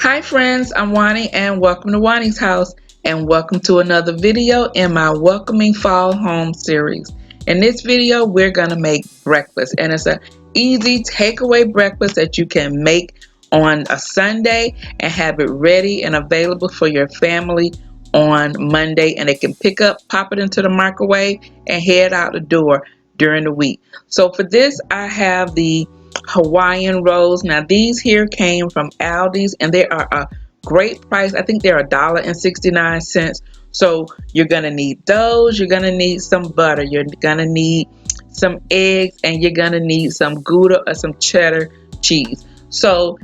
Hi friends, I'm Juani and welcome to Juani's house and welcome to another video in my Welcoming Fall Home series. In this video, we're going to make breakfast and it's an easy takeaway breakfast that you can make on a Sunday and have it ready and available for your family on Monday, and they can pick up, pop it into the microwave and head out the door during the week. So for this, I have the Hawaiian rolls. Now these here came from Aldi's and they are a great price. I think they're $1.69. So you're gonna need those. You're gonna need some butter. You're gonna need some eggs, and you're gonna need some Gouda or some cheddar cheese. So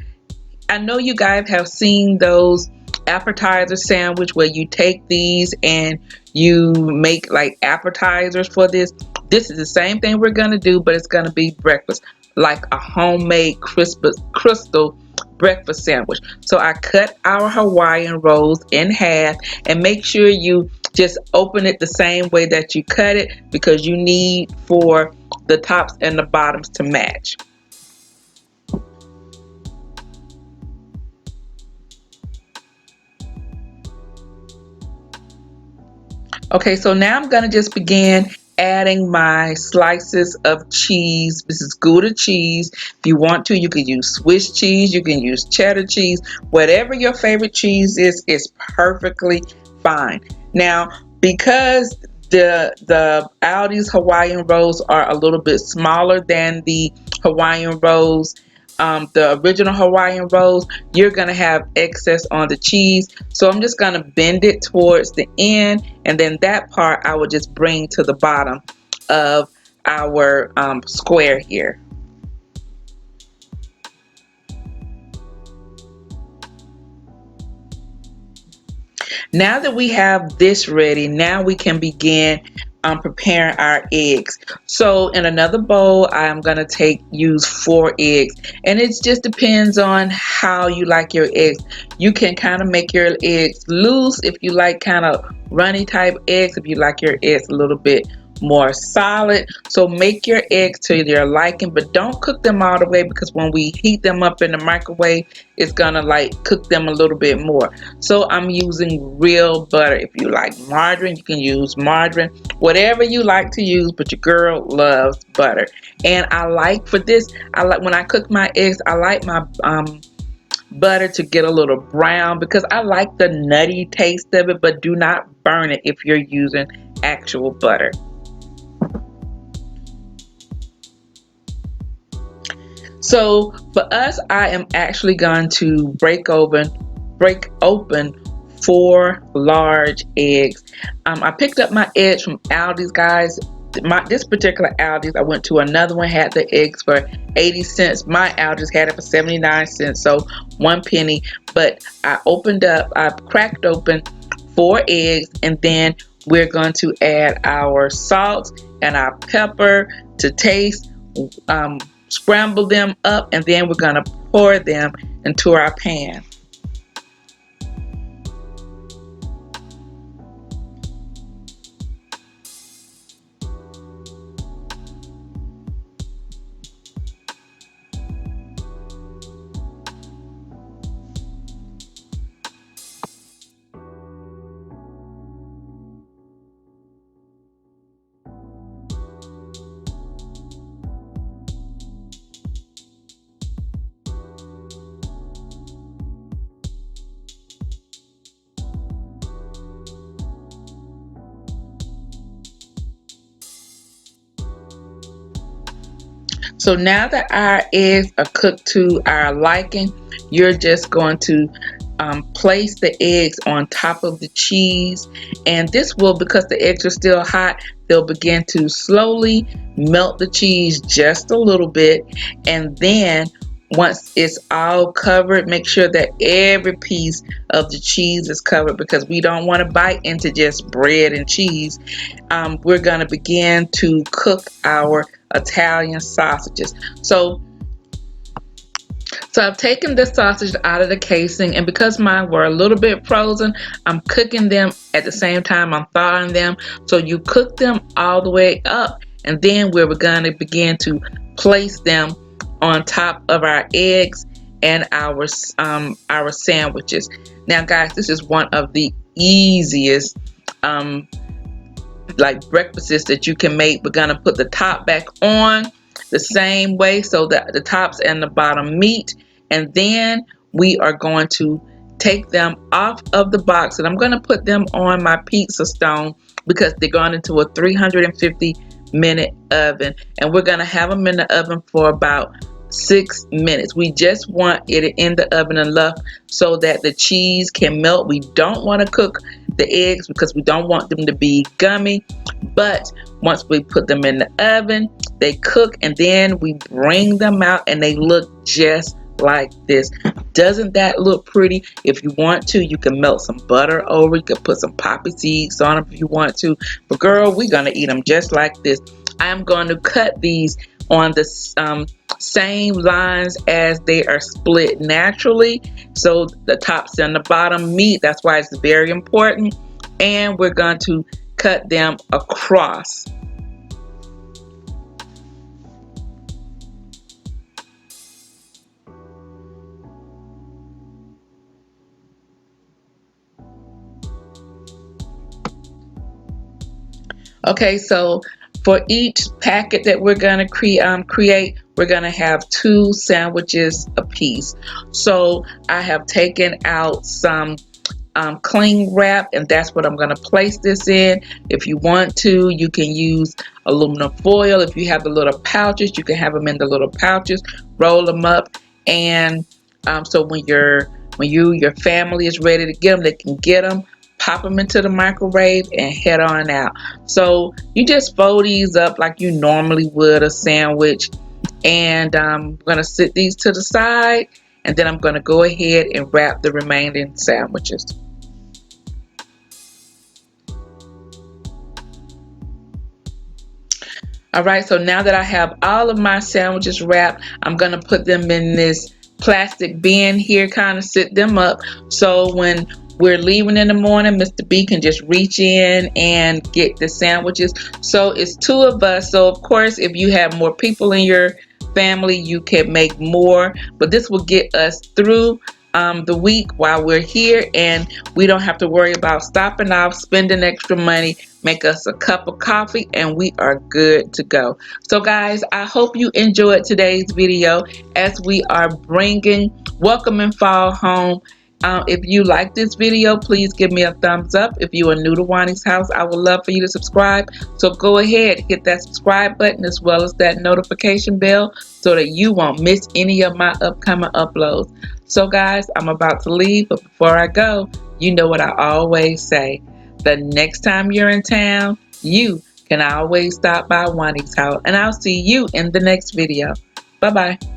I know you guys have seen those appetizer sandwich where you take these and you make like appetizers for this. This is the same thing we're gonna do, but it's gonna be breakfast, like a homemade crystal breakfast sandwich. So I cut our Hawaiian rolls in half, and make sure you just open it the same way that you cut it because you need for the tops and the bottoms to match. Okay, so now I'm gonna just begin adding my slices of cheese. This is Gouda cheese. If you want to, you can use Swiss cheese, you can use cheddar cheese, whatever your favorite cheese is perfectly fine. Now, because the Aldi's Hawaiian rolls are a little bit smaller than the Hawaiian rolls, the original Hawaiian rolls, you're gonna have excess on the cheese. So I'm just gonna bend it towards the end, and then that part I will just bring to the bottom of our square here. Now that we have this ready, now we can begin preparing our eggs. So in another bowl, I'm gonna use 4 eggs, and it just depends on how you like your eggs. You can kind of make your eggs loose if you like kind of runny type eggs, if you like your eggs a little bit more solid. So make your eggs to your liking, but don't cook them all the way, because when we heat them up in the microwave, it's gonna like cook them a little bit more. So I'm using real butter. If you like margarine, you can use margarine, whatever you like to use, but your girl loves butter. And I like for this, I like when I cook my eggs, I like my butter to get a little brown because I like the nutty taste of it, but do not burn it if you're using actual butter. So for us, I am actually going to break open 4 large eggs. I picked up my eggs from Aldi's, guys. This particular Aldi's, I went to another one, had the eggs for 80 cents. My Aldi's had it for 79 cents, so 1 penny. But I cracked open 4 eggs, and then we're going to add our salt and our pepper to taste. Um, Scramble them up, and then we're going to pour them into our pan. So now that our eggs are cooked to our liking, you're just going to place the eggs on top of the cheese. And this will, because the eggs are still hot, they'll begin to slowly melt the cheese just a little bit. And then once it's all covered, make sure that every piece of the cheese is covered, because we don't want to bite into just bread and cheese. We're going to begin to cook our Italian sausages. So I've taken the sausage out of the casing, and because mine were a little bit frozen, I'm cooking them at the same time I'm thawing them. So you cook them all the way up, and then we're going to begin to place them on top of our eggs, and our sandwiches. Now guys, this is one of the easiest um, like breakfasts that you can make. We're gonna put the top back on the same way so that the tops and the bottom meet, and then we are going to take them off of the box, and I'm going to put them on my pizza stone because they're going into a 350-minute oven, and we're going to have them in the oven for about 6 minutes. We just want it in the oven enough so that the cheese can melt. We don't want to cook the eggs because we don't want them to be gummy, but once we put them in the oven, they cook, and then we bring them out and they look just like this. Doesn't that look pretty? If you want to, you can melt some butter over. You can put some poppy seeds on them if you want to. But girl, we're gonna eat them just like this. I'm going to cut these on the same lines as they are split naturally, so the tops and the bottom meet. That's why it's very important. And we're going to cut them across. Okay, so for each packet that we're going to create, we're going to have 2 sandwiches apiece. So I have taken out some cling wrap, and that's what I'm going to place this in. If you want to, you can use aluminum foil. If you have the little pouches, you can have them in the little pouches, roll them up, and so when your family is ready to get them, they can get them, pop them into the microwave, and head on out. So you just fold these up like you normally would a sandwich, and I'm going to sit these to the side, and then I'm going to go ahead and wrap the remaining sandwiches. All right, so now that I have all of my sandwiches wrapped, I'm going to put them in this plastic bin here, kind of sit them up. So when we're leaving in the morning, Mr. B can just reach in and get the sandwiches. So it's 2 of us. So of course, if you have more people in your family, you can make more. But this will get us through the week while we're here, and we don't have to worry about stopping off, spending extra money. Make us a cup of coffee and we are good to go. So guys, I hope you enjoyed today's video as we are bringing welcoming fall home. If you like this video, please give me a thumbs up. If you are new to Juani's house, I would love for you to subscribe. So go ahead, hit that subscribe button as well as that notification bell so that you won't miss any of my upcoming uploads. So guys, I'm about to leave, but before I go, you know what I always say. The next time you're in town, you can always stop by Juani's house, and I'll see you in the next video. Bye-bye.